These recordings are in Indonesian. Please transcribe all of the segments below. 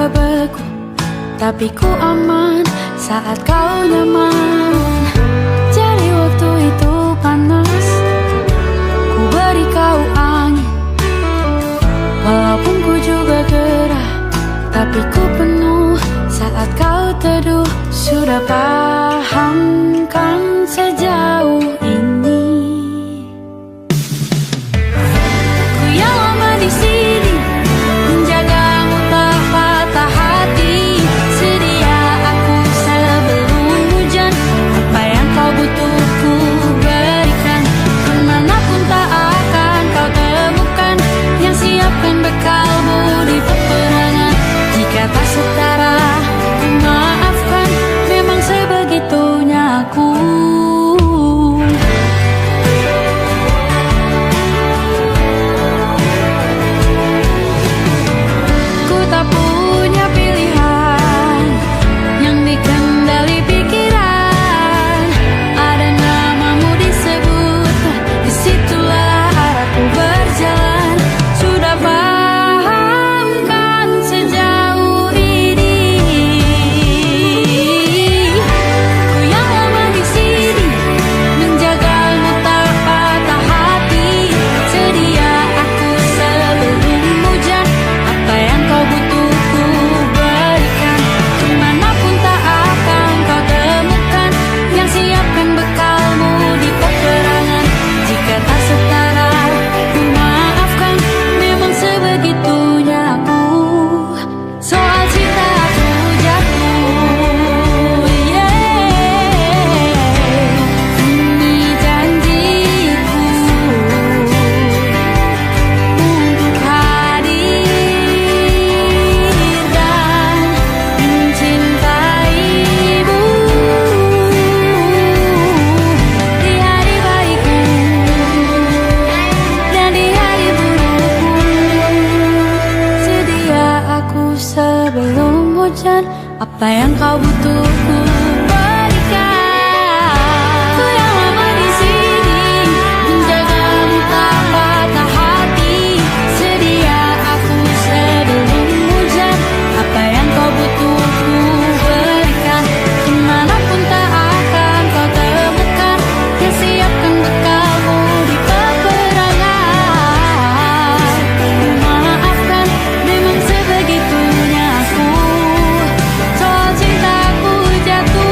beku, tapi ku aman saat kau nyaman. Jadi waktu itu panas, ku beri kau angin. Walaupun ku juga gerah, tapi ku penuh saat kau teduh. Sudah paham kan sejauh ini? Ku yang lama di sini, menjagamu tak patah hati. Sedia aku sebelum hujan, apa yang kau butuh ku berikan. Kemanapun tak akan kau temukan yang siapkan bekalmu di peperangan. Jika tak setara, ku maafkan, memang sebegitunya aku. Ku tak punya pilihan yang dikendali pikiran. Ada namamu disebut, disitulah arahku berjalan. Sudah paham kan sejauh ini? Ku yang lama di sini, menjagamu tak patah hati. Sedia aku sebelum hujan, apa yang kau butuh ku berikan. Kemanapun tak akan kau temukan yang siapkan bekalmu di peperangan. Jika tak setara, ku maafkan, memang sebegitunya aku. Soal cinta aku jatuh, ini janjiku untuk hadir dan mencintaimu di hari baikku dan di hari burukku. Sedia aku sebelum hujan, apa yang kau butuh ku berikan. Ku yang lama di sini, menjagamu tak patah hati. Sedia aku sebelum hujan, apa yang kau butuh ku berikan. Kemanapun tak akan kau temukan yang siapkan bekalmu di peperangan. Ku maafkan, memang sebegitunya aku. Soal cintaku jatuh.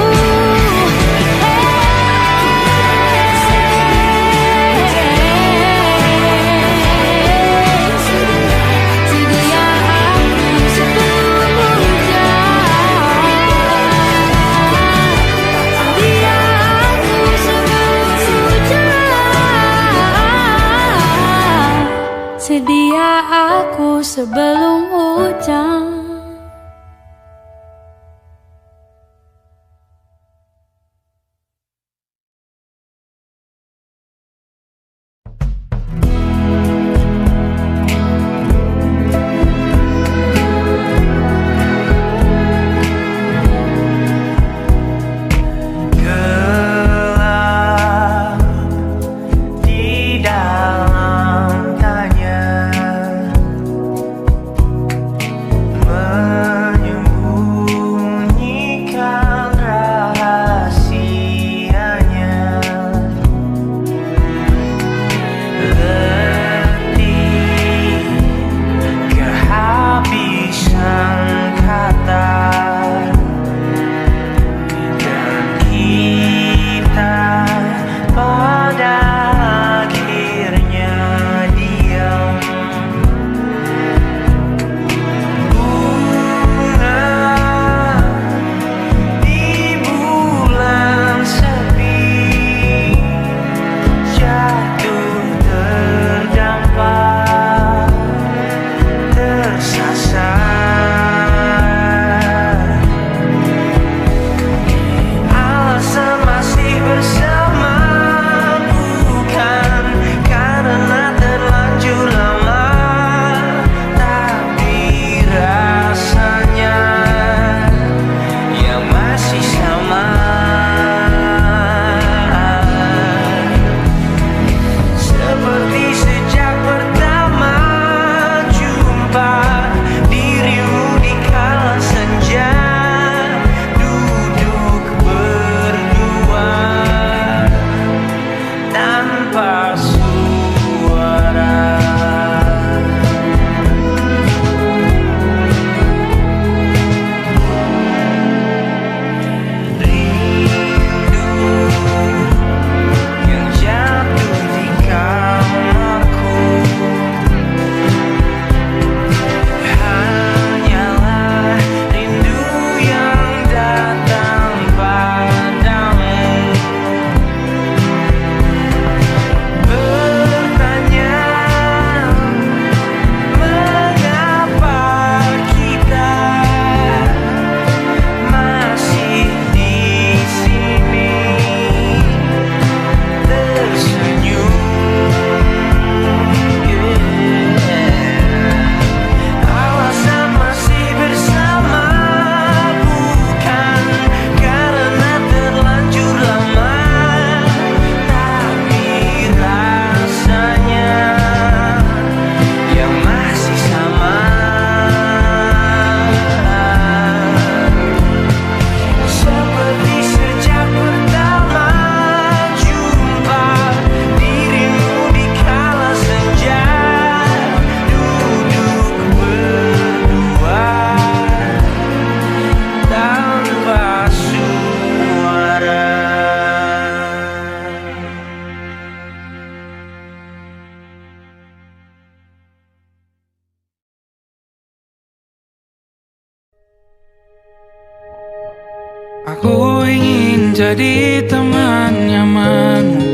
Aku ingin jadi teman nyamanmu,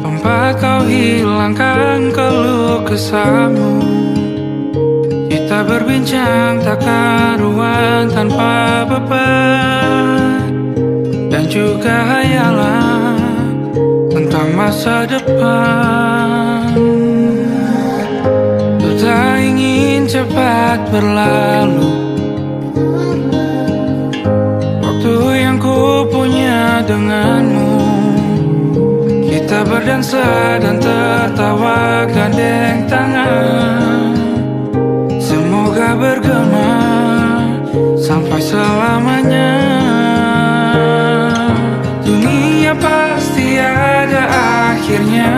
tempat kau hilangkan keluh kesahmu. Kita berbincang tak karuan tanpa beban, dan juga hayalan tentang masa depan. Ku tak ingin cepat berlalu waktu yang ku punya denganmu. Kita berdansa dan tertawa gandeng tangan, semoga bergema sampai selamanya. Dunia pasti ada akhirnya,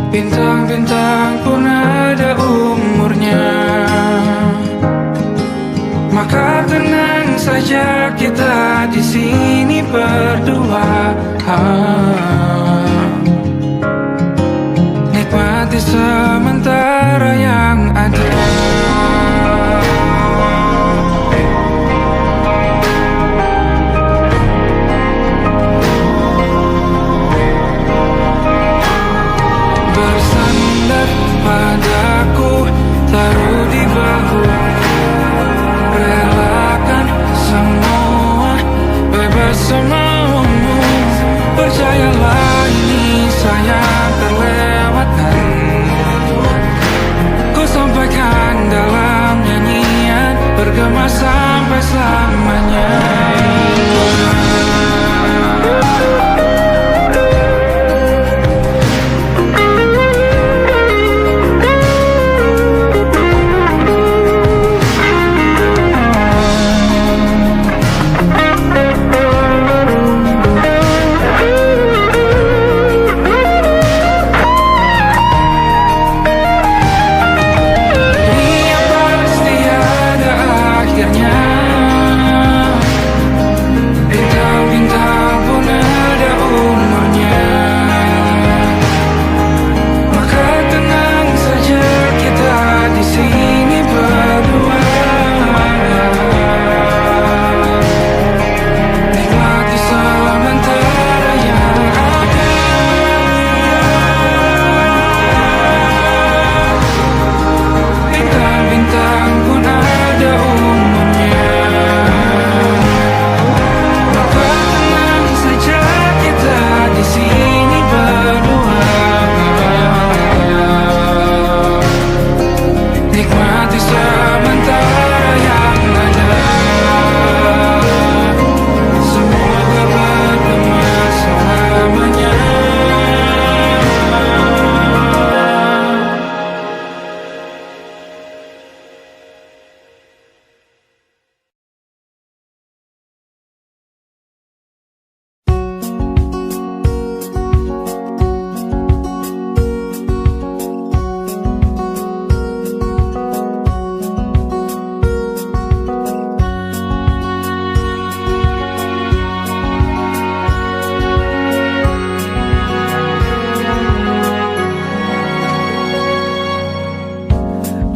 bintang-bintang pun ada umurnya. Maka tenang saja kita di sini berdua, nikmati sementara yang ada. Bersandar padaku, taruh di bahu, relakan semua, bebas semaumu. Percayalah ini sayang terlewatkan, ku sampaikan dalam nyanyian, bergema sampai selamanya.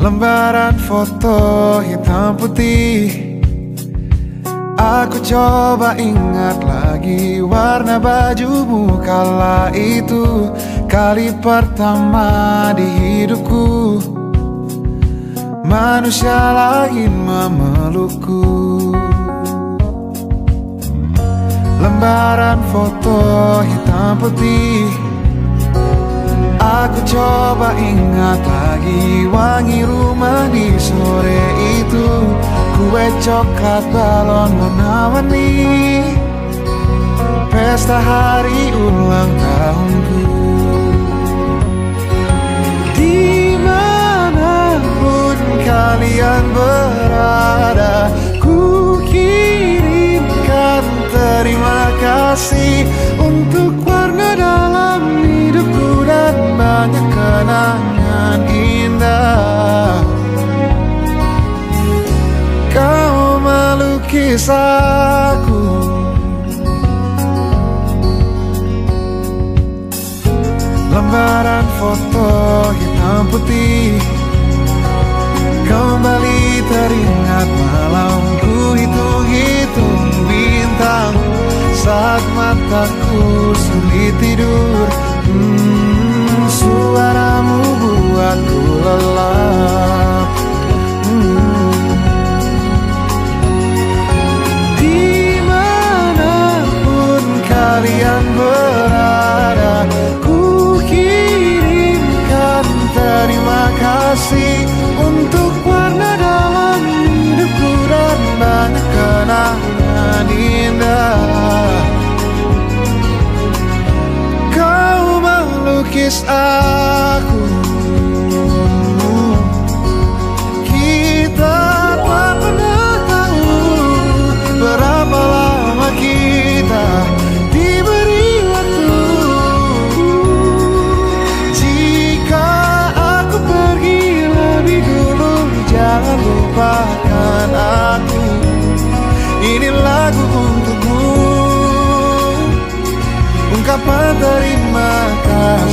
Lembaran foto hitam putih, aku coba ingat lagi warna bajumu kala itu. Kali pertama di hidupku, manusia lain memelukku. Lembaran foto hitam putih, aku coba ingat lagi wangi rumah di sore itu. Kue coklat, balon warna-warni, pesta hari ulang tahunku. Dimanapun kalian berada, ku kirimkan terima kasih untuk warna dalam hidupku dan banyak kenangan indah. Kau melukis aku, lembaran foto hitam putih, kembali teringat malam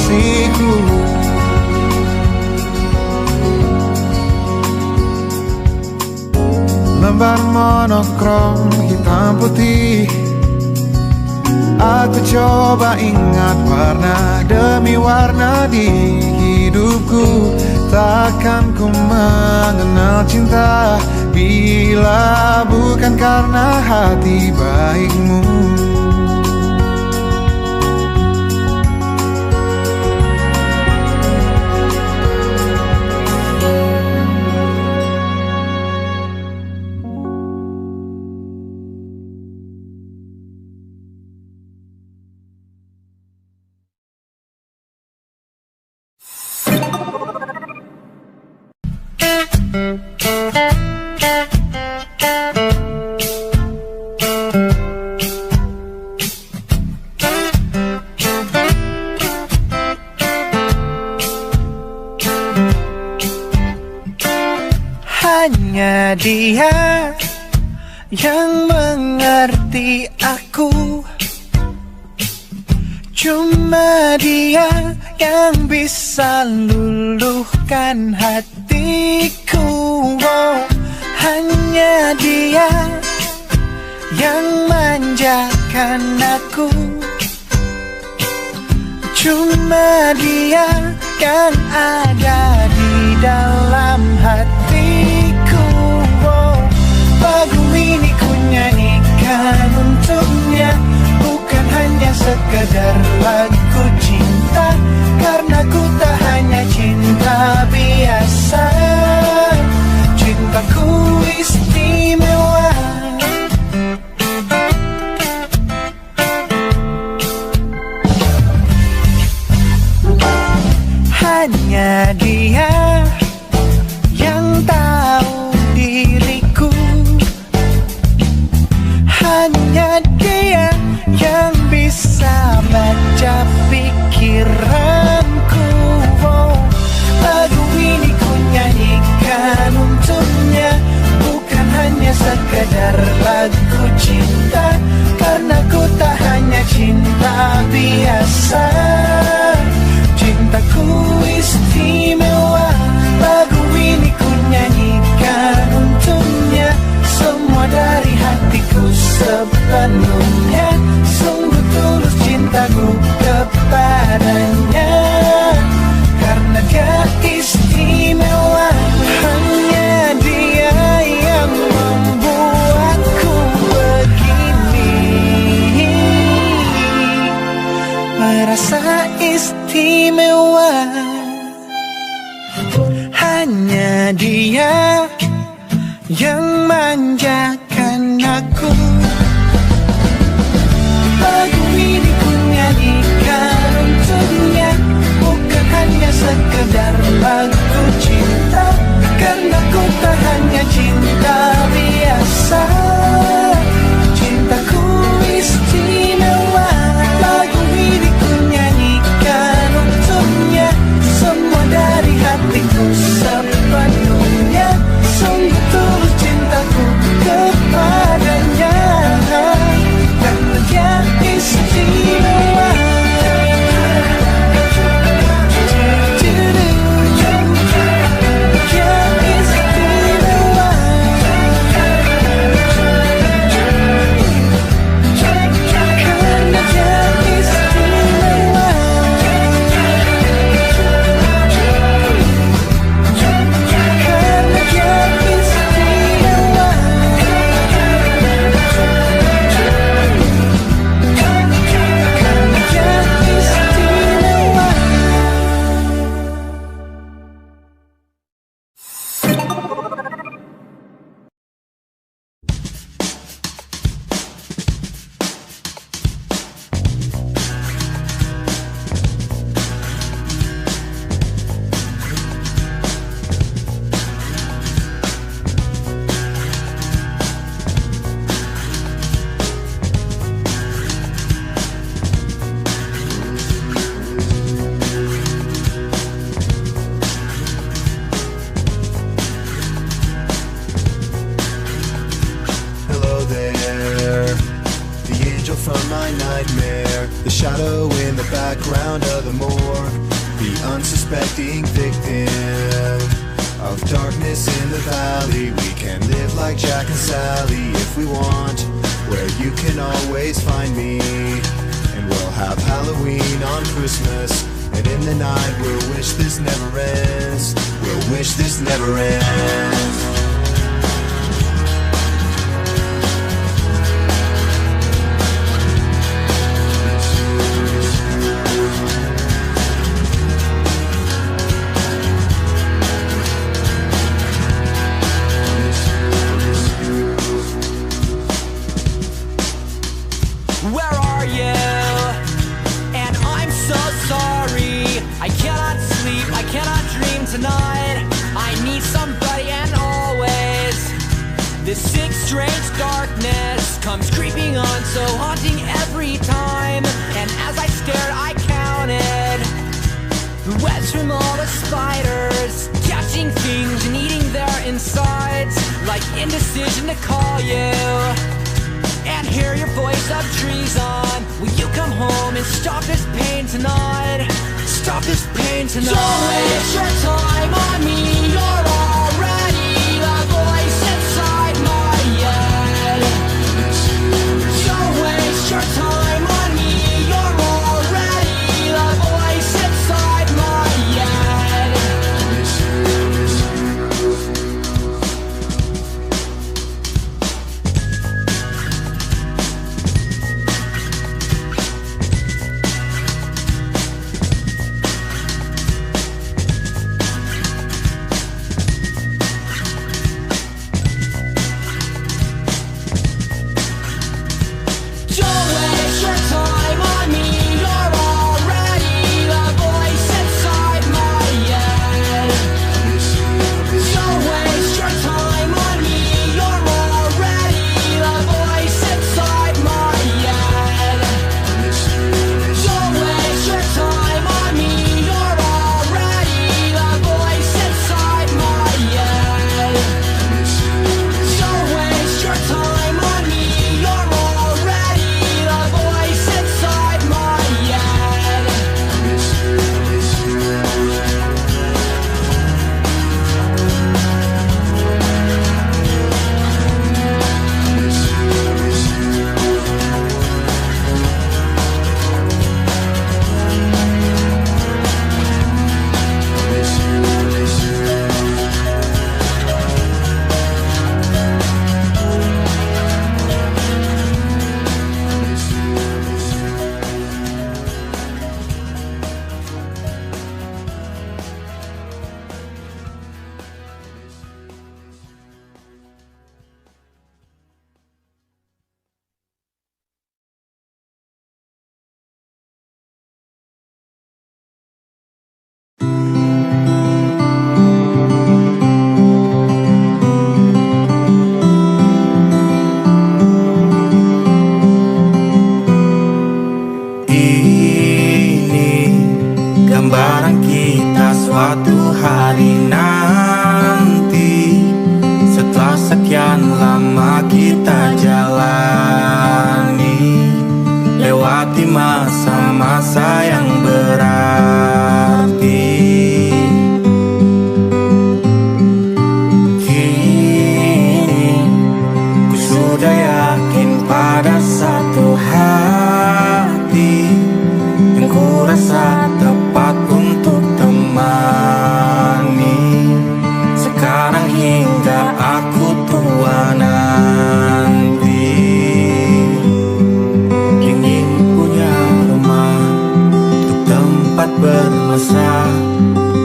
kekasihku. Lembar monokrom hitam putih, aku coba ingat warna demi warna di hidupku. Takkan ku mengenal cinta bila bukan karena hati baikmu. Hanya dia yang mengerti aku, cuma dia yang bisa luluhkan hatiku. Oh, hanya dia yang manjakan aku, cuma dia yang ada di dalam hatiku. Oh, lagu ini ku nyanyikan untuknya, bukan hanya sekedar lagu cinta, karena ku tak hanya cinta biasa, cintaku istimewa. Hanya dia yang tahu diriku, hanya dia yang bisa baca pikiranku. Oh, lagu ini ku nyanyikan untuknya, bukan hanya sekedar lagu cinta, karena ku tak hanya cinta biasa, cintaku istimewa. Lagu ini ku nyanyikan untuknya, semua dari hatiku sepenuhnya, sungguh tulus cintaku kepadanya, karena dia istimewa. Hanya dia yang membuatku begini, merasa istimewa. Hanya dia yang manjakan aku. Lagu ini ku nyanyikan untuknya, bukan hanya sekedar lagu cinta, karena ku tak hanya cinta biasa, cintaku istimewa. Lagu ini ku nyanyikan untuknya, semua dari hatiku sepenuhnya, sungguh tulus cintaku kepadanya, karena dia istimewa. shadow in the background of the morgue, the unsuspecting victim of darkness in the valley. We can live like Jack and Sally if we want, where you can always find me. And we'll have Halloween on Christmas, and in the night we'll wish this never ends. We'll wish this never ends. Where are you? And I'm so sorry. I cannot sleep, I cannot dream tonight. I need somebody and always. This sick, strange darkness comes creeping on, so haunting every time. And as I stared, I counted the webs from all the spiders, catching things and eating their insides, like indecision to call you and hear your voice of treason. Will you come home and stop this pain tonight? Stop this pain tonight. Don't waste your time on me. You're already the voice inside my head. Don't waste your time on me. You're already the voice inside my head. Don't waste your time on me. You're already the voice inside my head. Don't waste your time on me. You're already the voice inside my head. Don't waste your time on me. You're already the voice inside my head. Don't waste your time on me. You're already the voice inside my head. Ini gambaran kita suatu hari nanti, setelah sekian lama kita jalani, lewati masa-masa yang berarti. Kini ku sudah yakin pada satu hati yang ku rasa tepat untuk temani, sekarang hingga aku tua nanti. Ingin punya rumah untuk tempat bermesra,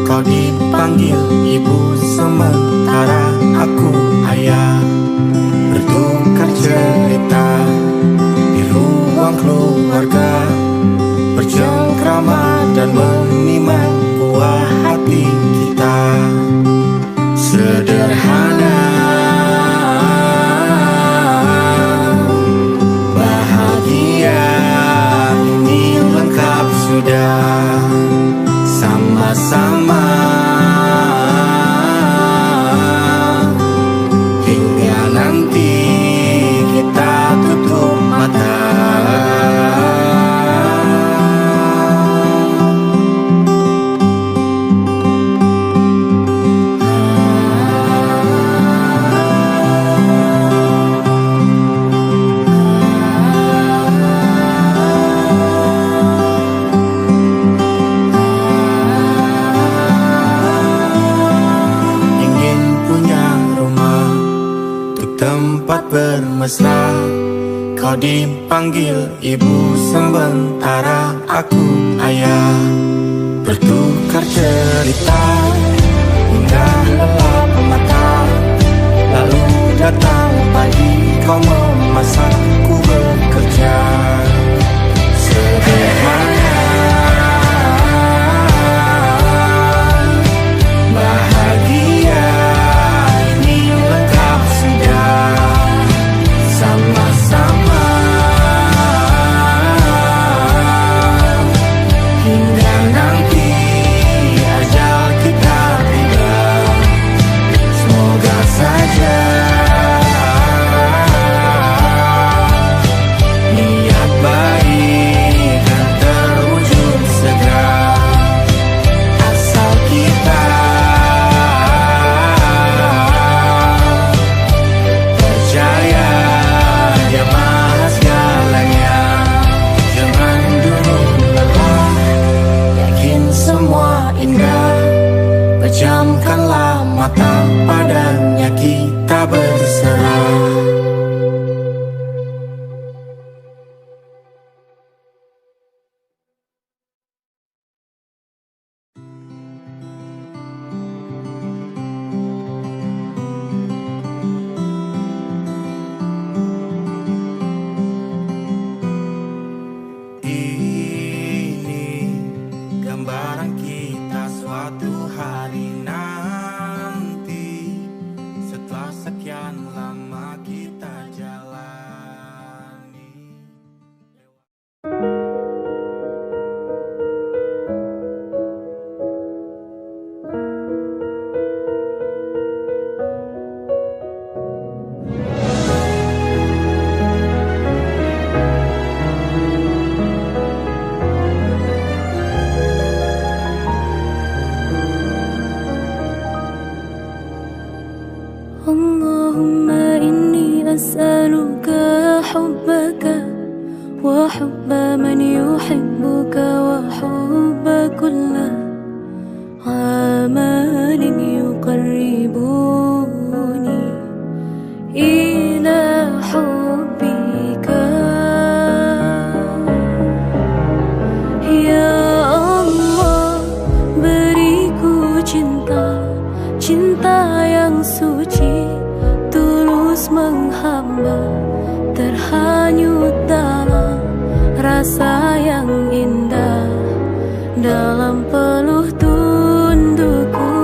kau dipanggil ibu sementara aku ayah, bertukar cerita di ruang keluarga, bercengkrama dan menimang buah hati kita. Sederhana, bahagia, ini lengkap sudah. Sama-sama hingga nanti kita tutup mata. tempat bermesra. Kau dipanggil ibu sementara aku ayah. Bertukar cerita hingga lelap mata. Lalu datang pagi kau memasakku bekerja. Sederhana, bahagia ini lengkap sudah. Sama-sama hingga nanti ajal kita tiba. Semoga saja niat baik dan terwujud segera. Asal kita percaya Dia maha segalanya. Jangan dulu lelah, yakin semua indah. Pejamkanlah mata, padanya kita berserah. Ini gambaran kita suatu hari nanti. Setelah sekian lama kita jalani. Allahumma inni as'aluka hubbaka wa hubba man yuhibbuka wa hubba kulla amalin yuqarribuni ila hubbika. Ya Allah, beriku cinta, cinta yang suci, tulus menghamba, terhanyut dalam rasa yang indah, dalam peluh tundukku.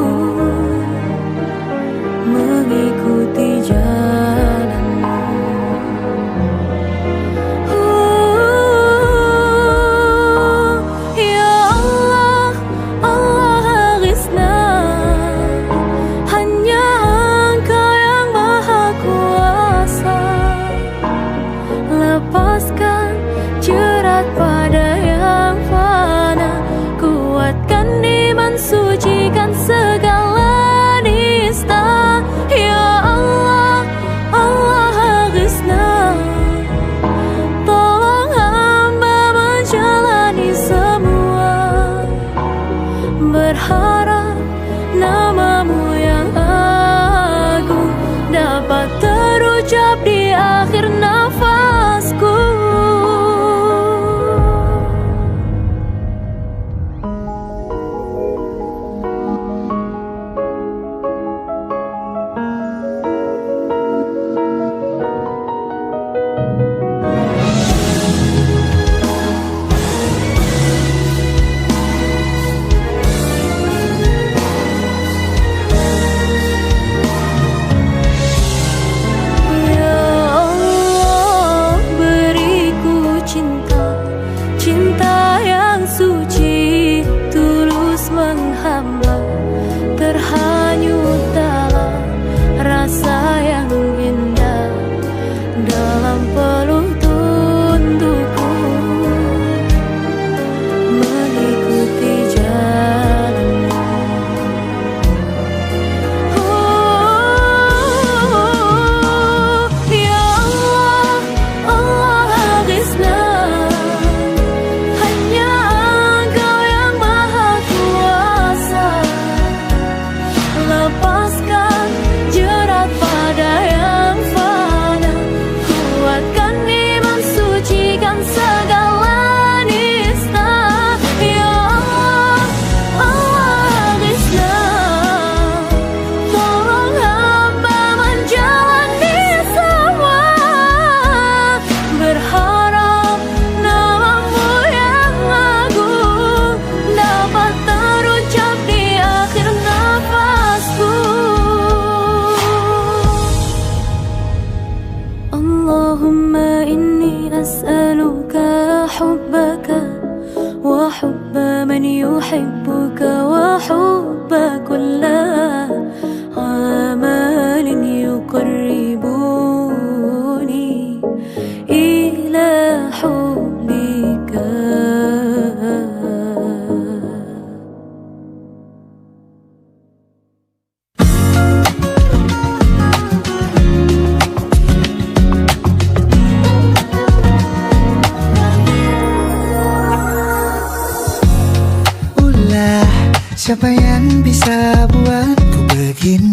Siapa yang bisa buatku begini?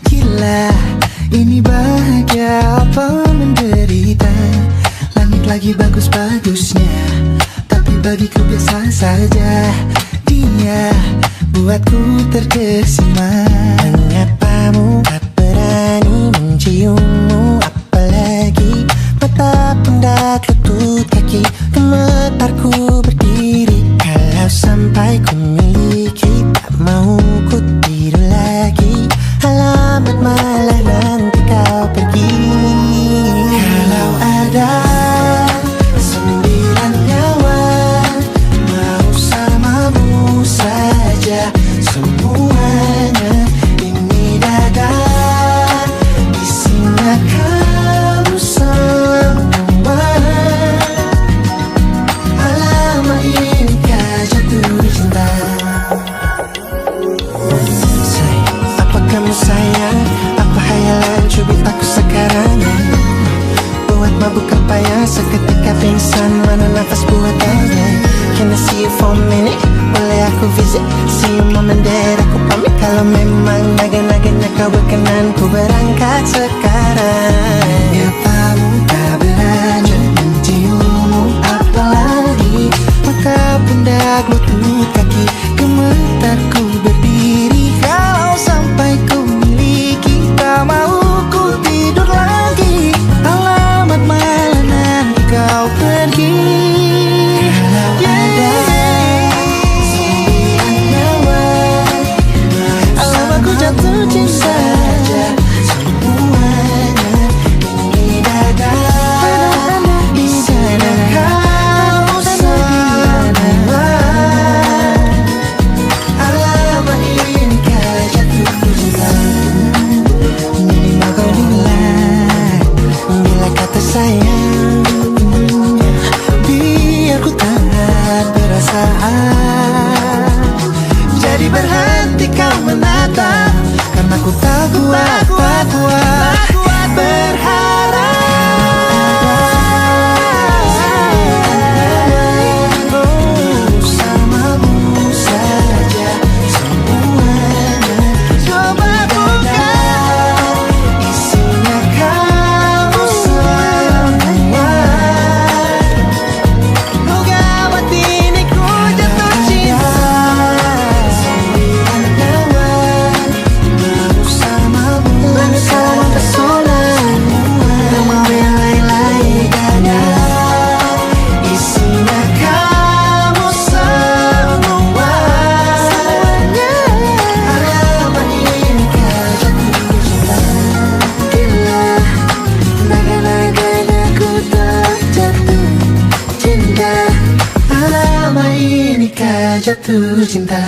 Gila, ini bahagia apa menderita? Langit lagi bagus-bagusnya, tapi bagiku biasa saja. Dia buatku terkesima. Mengapamu tak berani menciummu? Apalagi mata pundak lutut kaki, gemetarku berdiri. Kalau sampai ku miliki, tak mau ku tidur lagi. Alamat malah nanti kau pergi. Kalau ada 9 nyawa, mau samamu saja semuanya. Ini dada isinya kamu semua. Alamak inikah jatuh cinta. Apa kamu sayang? Apa hayalan cubit aku sekarang? Buat mabuk apa ya? Seketika pingsan, mana nafas buatannya? Can I see you for a minute? Boleh aku visit? See you mom and dad, aku pamit. Kalau memang naga-naganya kau berkenan, ku berangkat sekarang. Apamu tak berani menciummu? Apalagi mata pundak lutut kaki, gemetarku berdiri. Kalau sampai ku miliki, tak mau ku tidur lagi. Alamat malah nanti kau pergi. Kalau ada 9 nyawa, alamat ku jatuh cinta. Semuanya ini dada isinya kamu semua. Alamat inikah jatuh cinta. Minimal kau bilang, bila kata sayang, biar ku tak perasaan. Jadi berhenti kau menatap, karena ku tak kuat berharap. Samamu saja semuanya. Coba buka, isinya kamu semua. Oh gawat ini ku jatuh cinta. 9 nyawa, bersamamu pesona. Tak mau yang lain-lain dada, isinya kamu semua. Alamat inikah jatuh cinta. Gila, naga-naganya ku tak jatuh cinta. Alamat inikah jatuh cinta.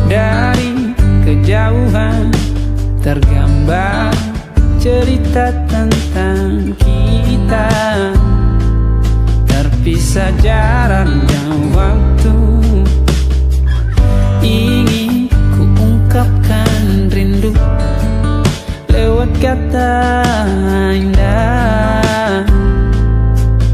Dari kejauhan tergambar cerita tentang kita, terpisah jarak dan waktu. Ingin ku ungkapkan rindu lewat kata indah.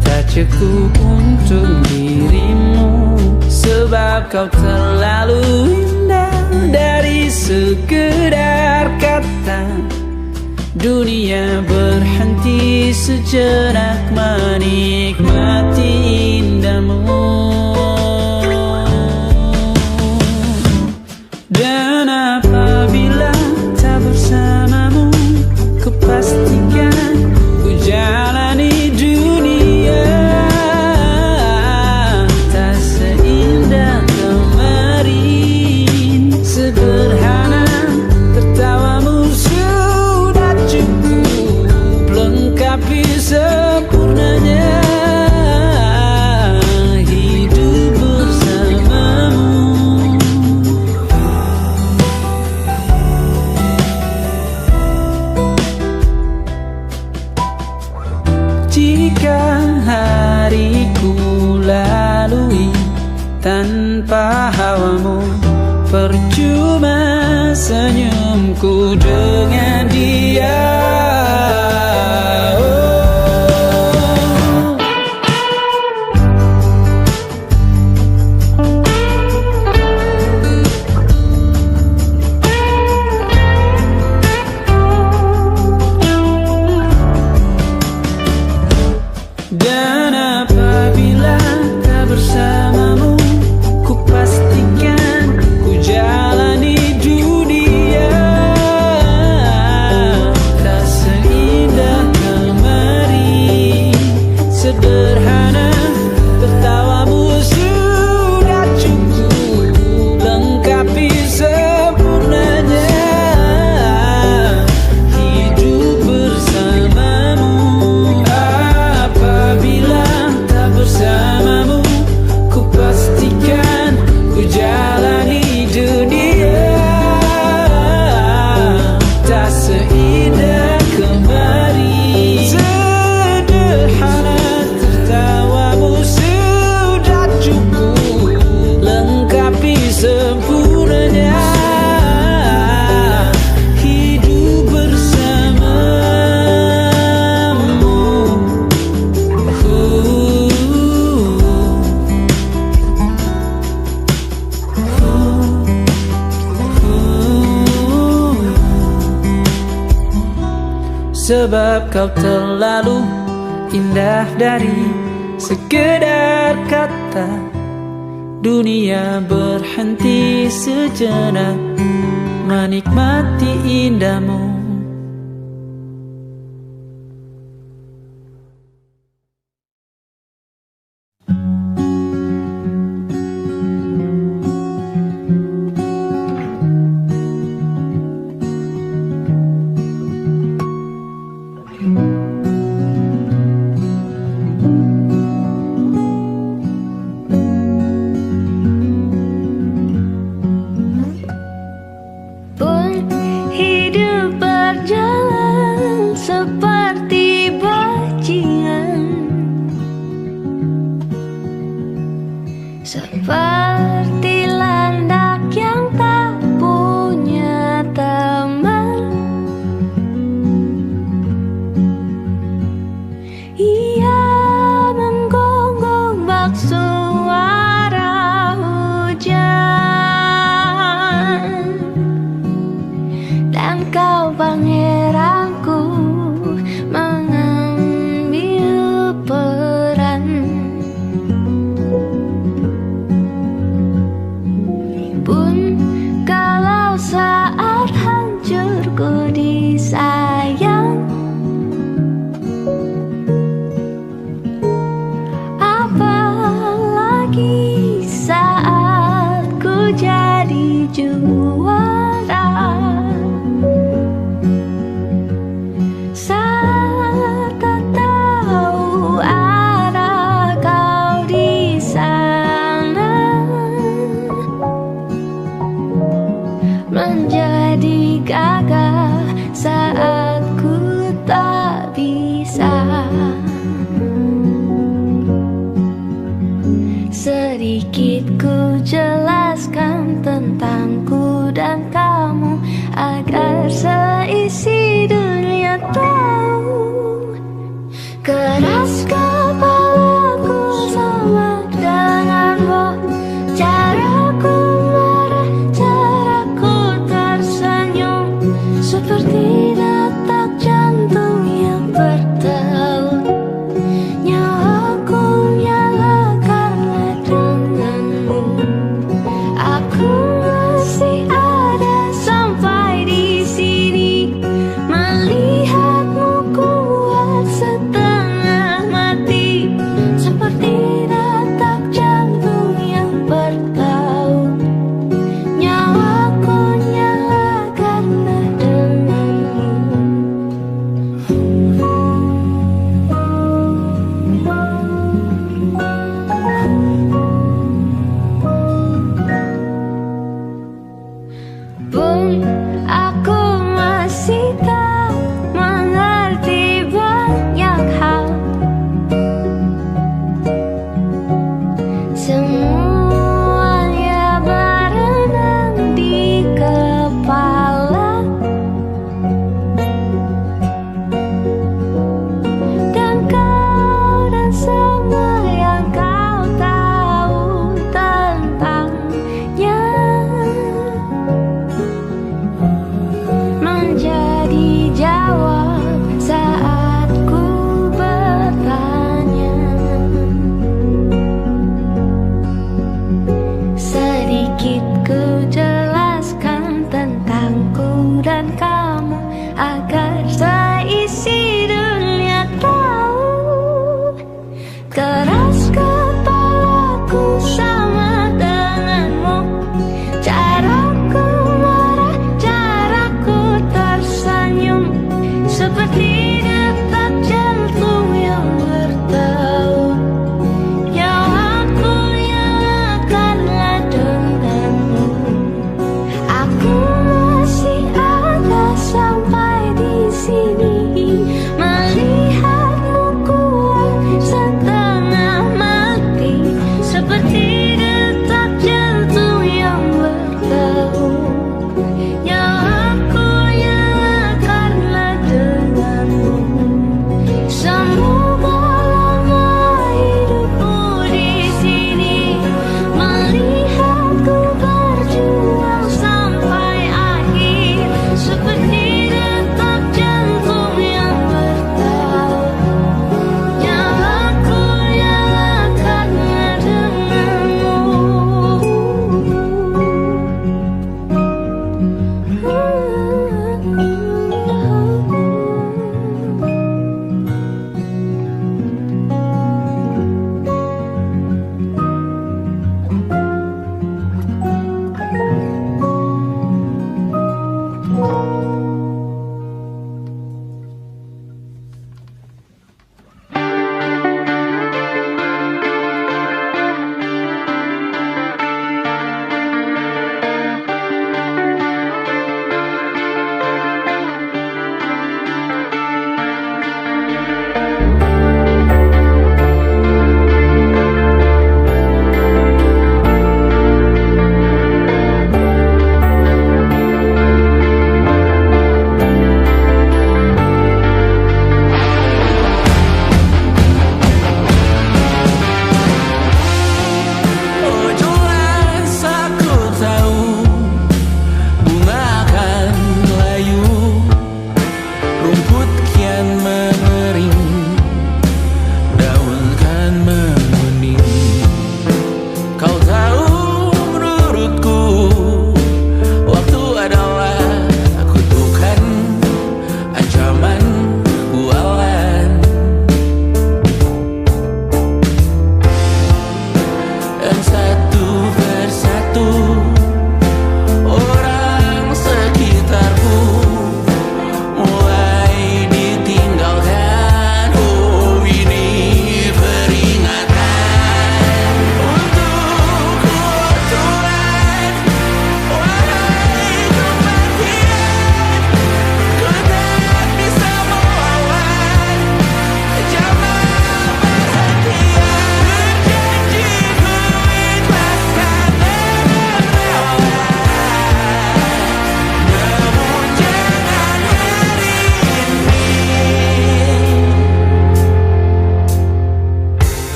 Tak cukup untuk dirimu, sebab kau terlalu indah. Dari sekedar kata, dunia berhenti sejenak menikmati indahmu. Dan apabila tak bersamamu, kupastikan ku jalani dunia tak seindah kemarin. Sederhana tertawamu sudah cukup lengkapi sempurnanya percuma senyumku dengan dia. Dan apabila tak bersamamu, ku pastikan ku jalani dunia tak seindah kemarin. Sederhana, tertawamu sudah cukup lengkapi sempurnanya hidup bersamamu. Apabila tak bersamamu, ku pastikan ku jalani dunia tak seindah kemarin. Sederhana, tertawamu sudah cukup lengkapi sempurnanya hidup bersamamu. Sebab kau terlalu indah dari sekedar kata. Dunia berhenti sejenak menikmati indahmu. Pun hidup berjalan seperti bajingan, seperti landak yang tak punya teman. Ia menggonggong bak suara hujan, dan kau pangeranku mengambil peran. Pun kalau saat hancurku disayang, apalagi saat ku jadi juara. Saat tak tahu arah kau di sana, menjadi gagah saat ku tak bisa. Sedikit ku jelaskan tentangku dan kamu agar seisi dunia tahu. Keras kepalaku sama denganmu, caraku marah, caraku tersenyum, seperti detak jantung yang bertaut. Nyawaku nyala karena denganmu. Aku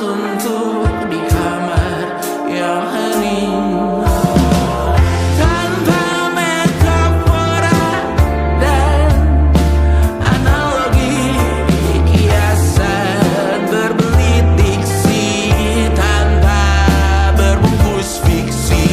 suntuk di kamar yang hening, tanpa metafora dan analogi, kiasan berbelit diksi tanpa berbungkus fiksi.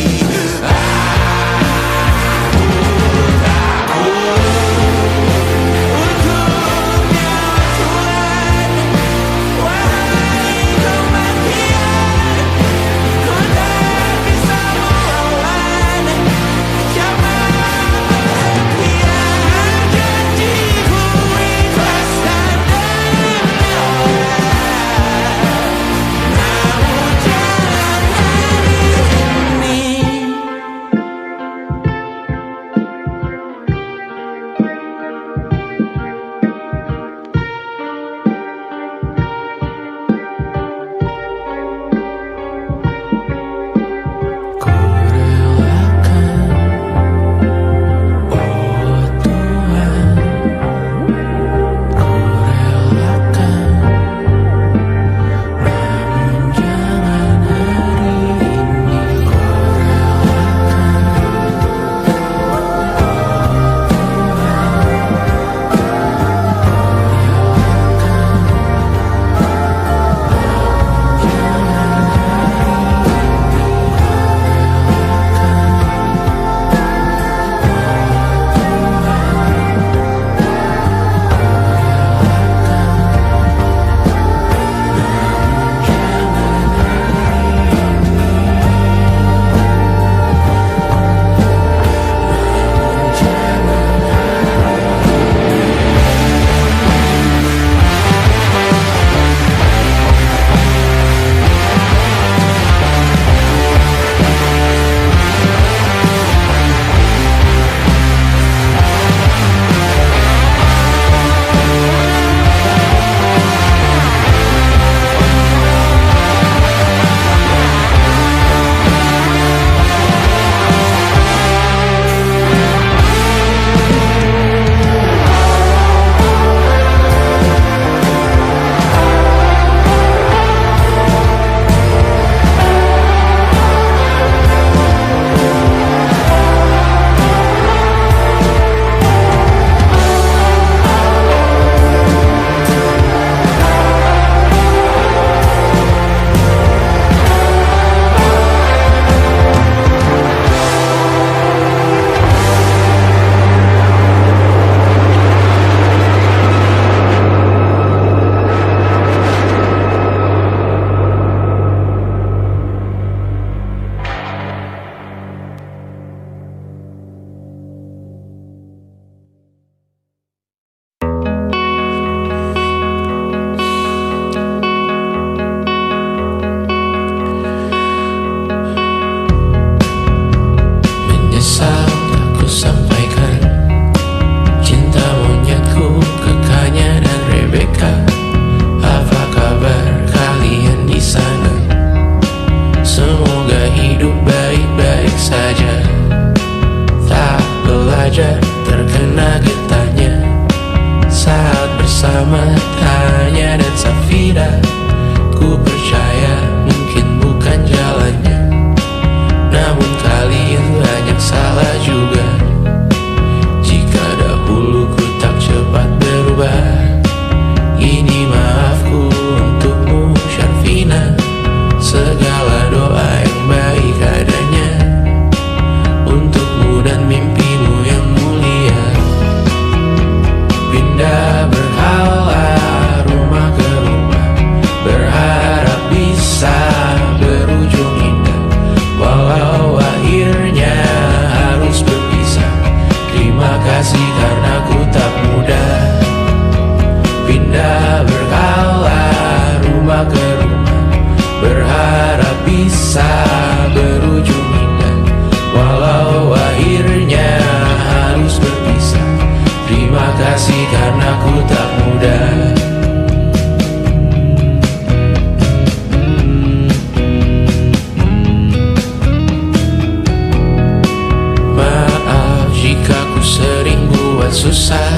susah.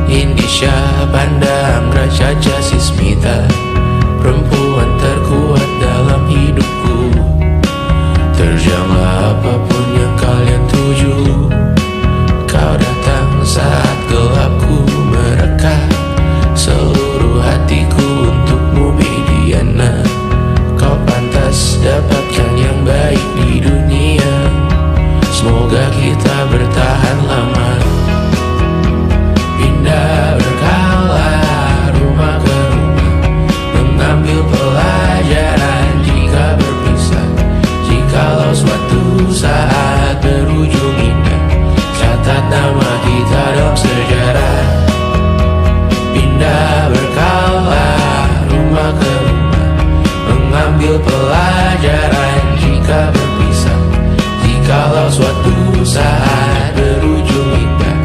Indisha, Banda, Amra, Caca, Sismita, perempuan terkuat pelajaran jika berpisah. Jikalau suatu saat berujung indah,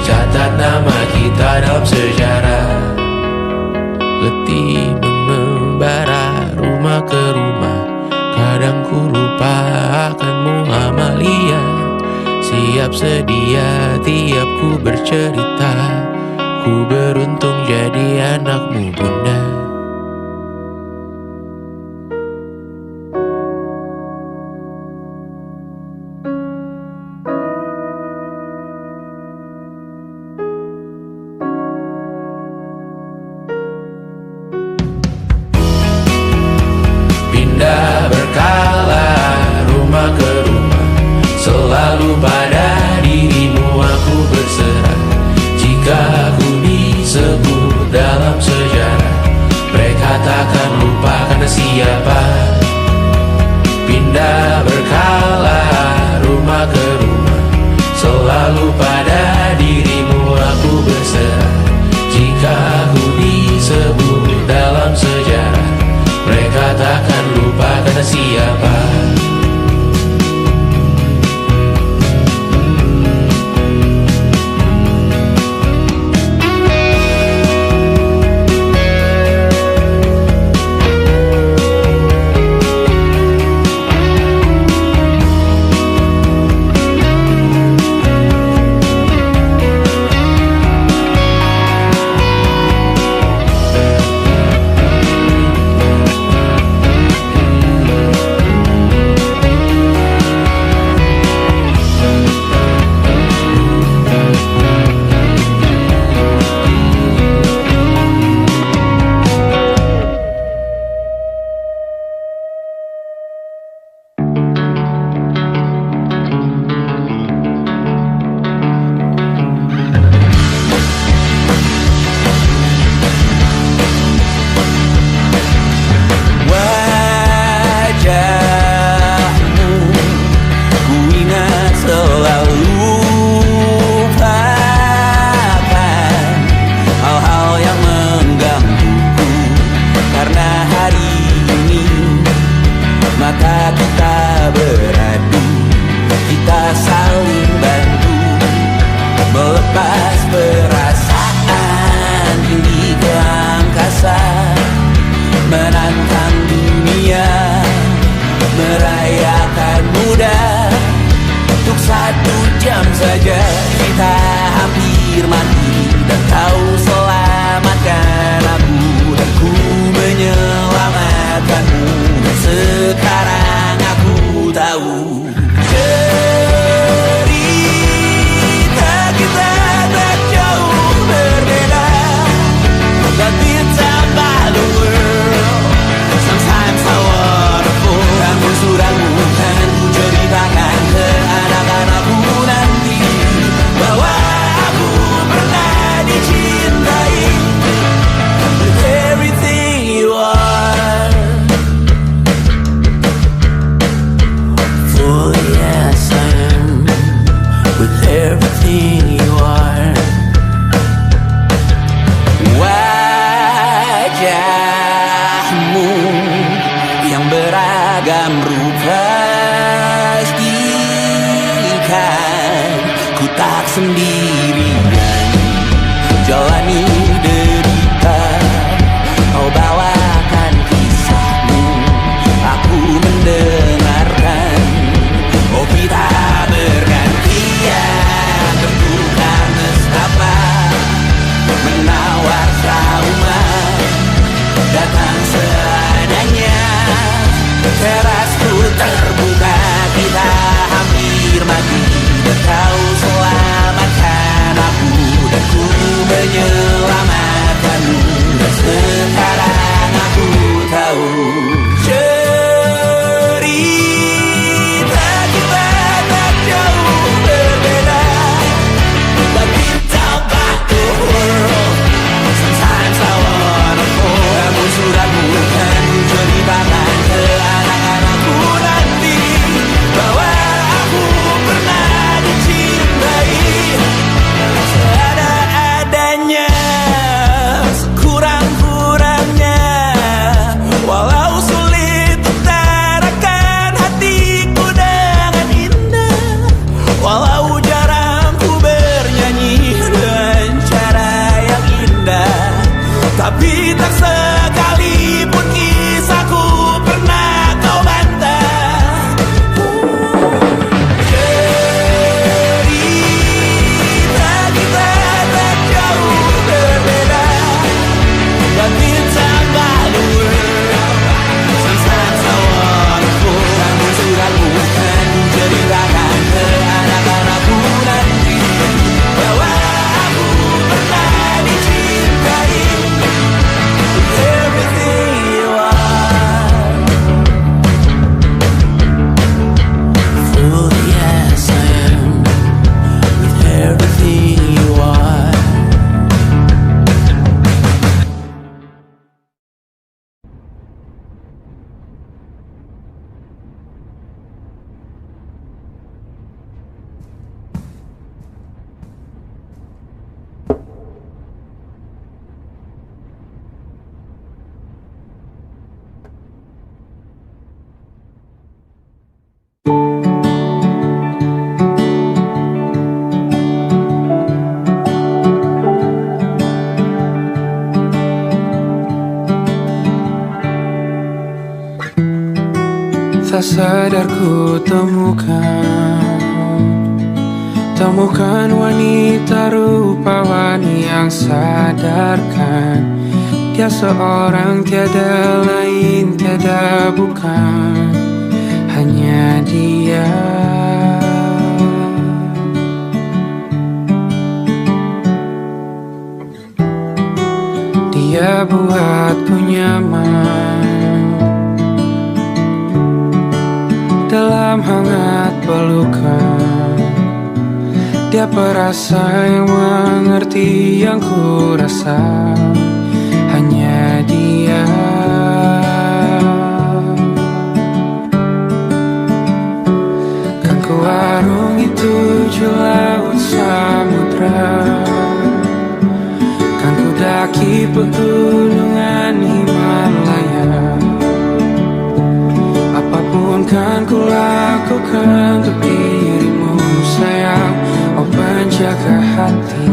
catat nama kita dalam sejarah. Letih mengembara rumah ke rumah, kadang ku lupa akanmu Amalia. Siap sedia tiap ku bercerita, ku beruntung jadi anakmu bunda. Pindah berkala rumah ke rumah, selalu pada dirimu aku berserah. Jika aku disebut dalam sejarah, mereka takkan lupa karena siapa. Pindah berkala rumah ke rumah, selalu pada dirimu aku berserah. Jika aku disebut dalam sejarah, mereka takkan lupa karena siapa. Ceritakan ke anak-anakku nanti bahwa aku pernah Tapi tak sekalipun kisahku pernah kau bantah. Cerita kita tak jauh berbeda, but bintang balur sometimes I wanna fall. Namun suratmu kan ceritakan ke anak-anakku nanti bahwa aku pernah dicintai. It's everything you are. Fool, yes I am. With everything you are. Tak sadar ku temukan wanita rupawan yang sadarkan dia seorang tiada lain, tiada bukan, hanya dia. Dia buatku nyaman dalam hangat pelukan. Dia perasa yang mengerti yang ku rasa, hanya dia. Kan ku arungi 7 laut samudra, kan ku daki pegunungan Himalaya. Apapun kan ku lakukan untuk dirimu sayang, oh penjaga hati.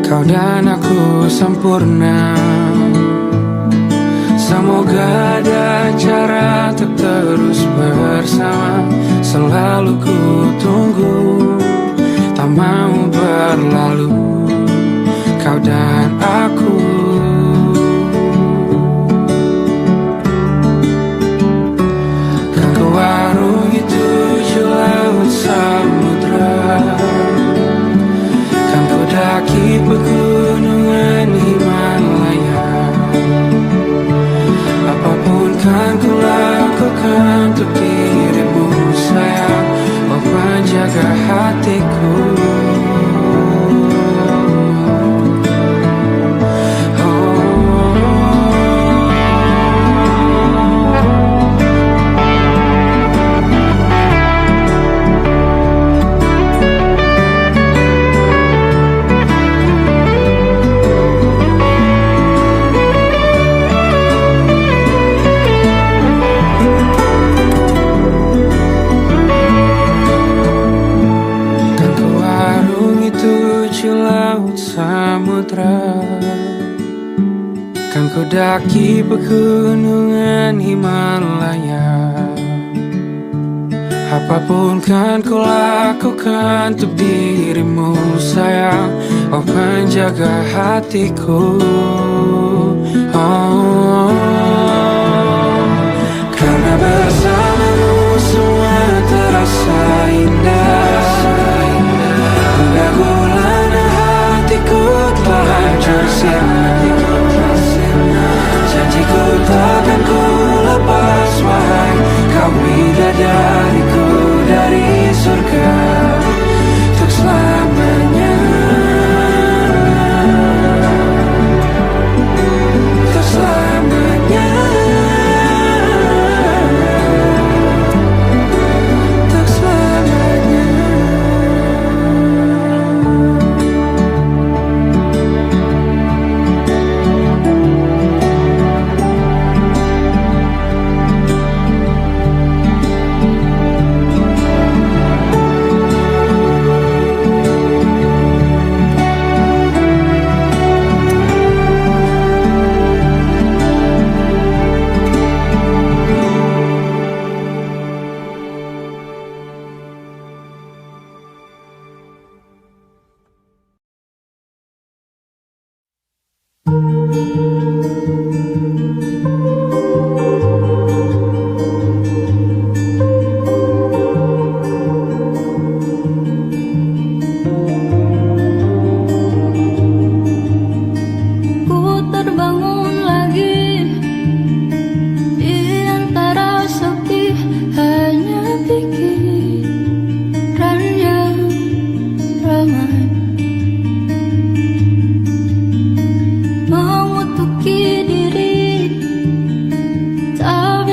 Kau dan aku sempurna, semoga ada cara untuk terus bersama. Selalu ku tunggu, tak mau berlalu, kau dan aku. Kan ku arungi 7 laut samudra, kan ku daki pegunungan Himalaya. Apapun kan ku lakukan untuk dirimu sayang, oh penjaga hatiku. Kan ku daki pegunungan Himalaya. Apapun kan ku lakukan untuk dirimu sayang, oh penjaga hatiku. Oh, karena bersamamu semua terasa indah. Hingga gulana hatiku telah hancur sirna. Janjiku takkan ku lepas wahai kau bidadariku dari surga untuk selamanya. Untuk selamanya.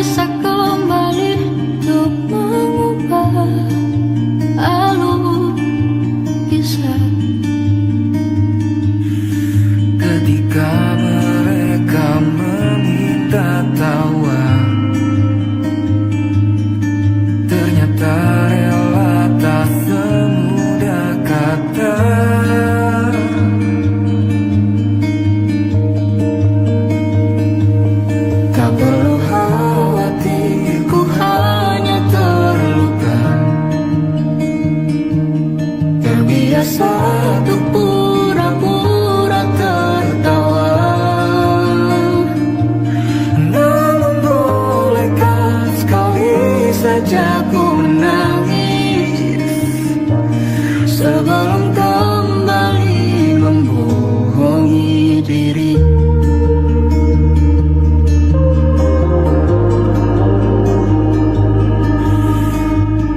bisa kembali untuk mengubah alur kisah. Ketika mereka meminta tawa, ternyata rela tak semudah kata. Tak perlu khawatir, ku hanya terluka, terbiasa untuk pura-pura tertawa. Namun bolehkah sekali saja ku menangis Sebelum kembali membohongi diri.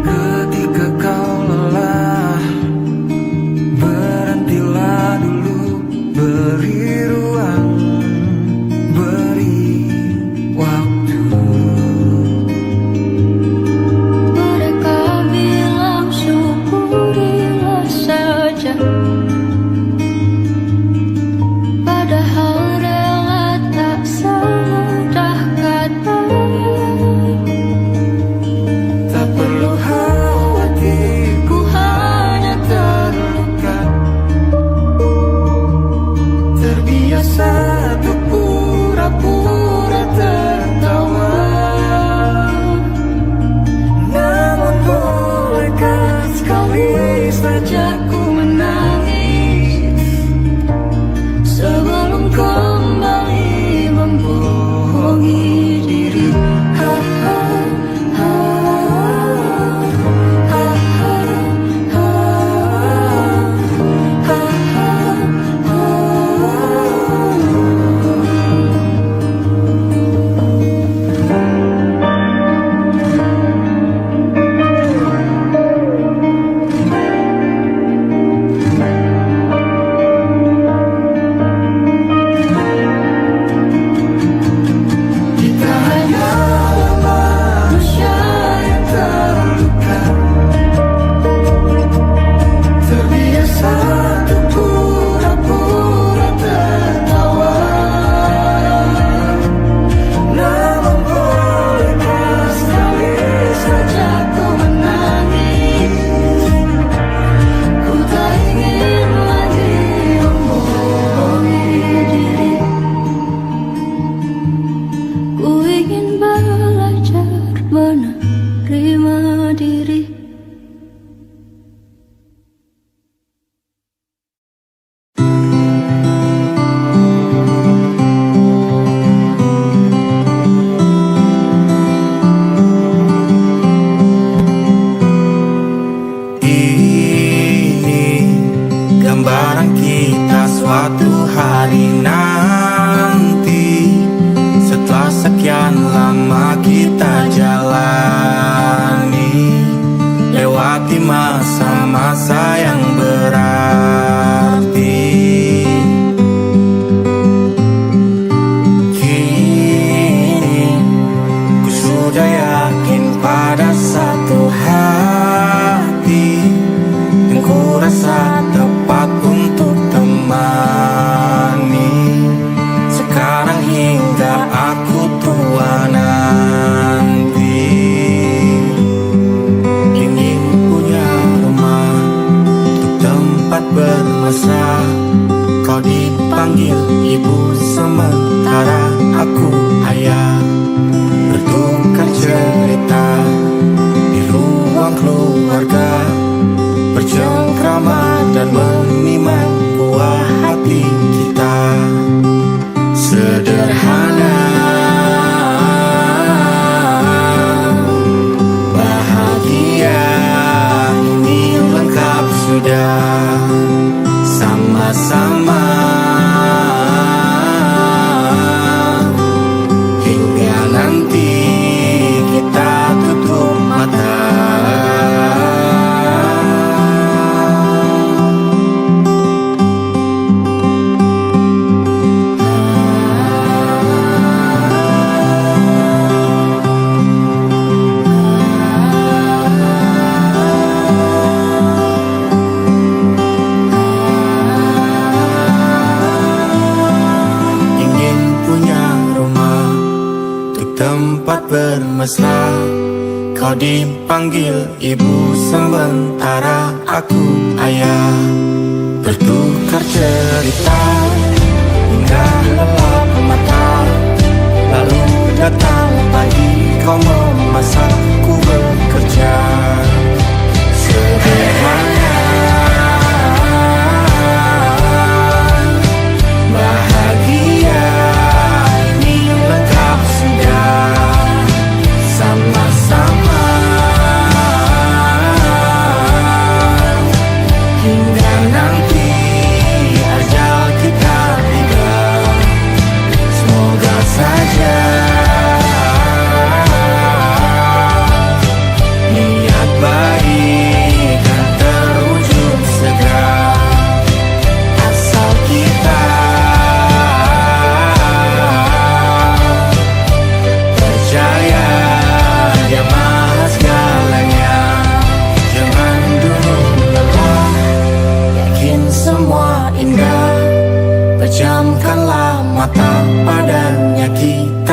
ketika kau lelah? Berhentilah dulu, beri ruang, beri waktu. Mereka bilang syukurilah saja, padahal rela tak semudah kata. Tak perlu khawatir, Ku hanya terluka, terbiasa untuk pura-pura tertawa. Namun bolehkah sekali saja ku menangis sebelum kembali membohongi diri. Ha, ha, ha, ha, ha, ha, ha, ha, ha. Kita hanyalah manusia yang terluka, terbiasa untuk pura-pura tertawa. Namun bolehkah sekali saja ku menangis? ku tak ingin lagi membohongi diri. Ku ingin belajar menerima diri. Ini gambaran kita suatu hari nanti, setelah sekian lama kita jalani, lewati masa-masa yang berarti. Kini ku sudah yakin pada satu hati yang ku rasa tepat untuk temani, sekarang hingga aku tua nanti. Ingin punya rumah untuk tempat tempat bermesra. Kau dipanggil ibu sementara aku ayah. Bertukar cerita hingga lelap mata. Lalu datang pagi kau memasakku bekerja. Sederhana, bahagia ini lengkap sudah. Sama-sama hingga nanti ajal kita tiba. Semoga saja niat baik kan terwujud segera. Asal kita percaya Dia maha segalanya. Jangan dulu lelah, yakin semua indah. Pejamkanlah mata padanya kita.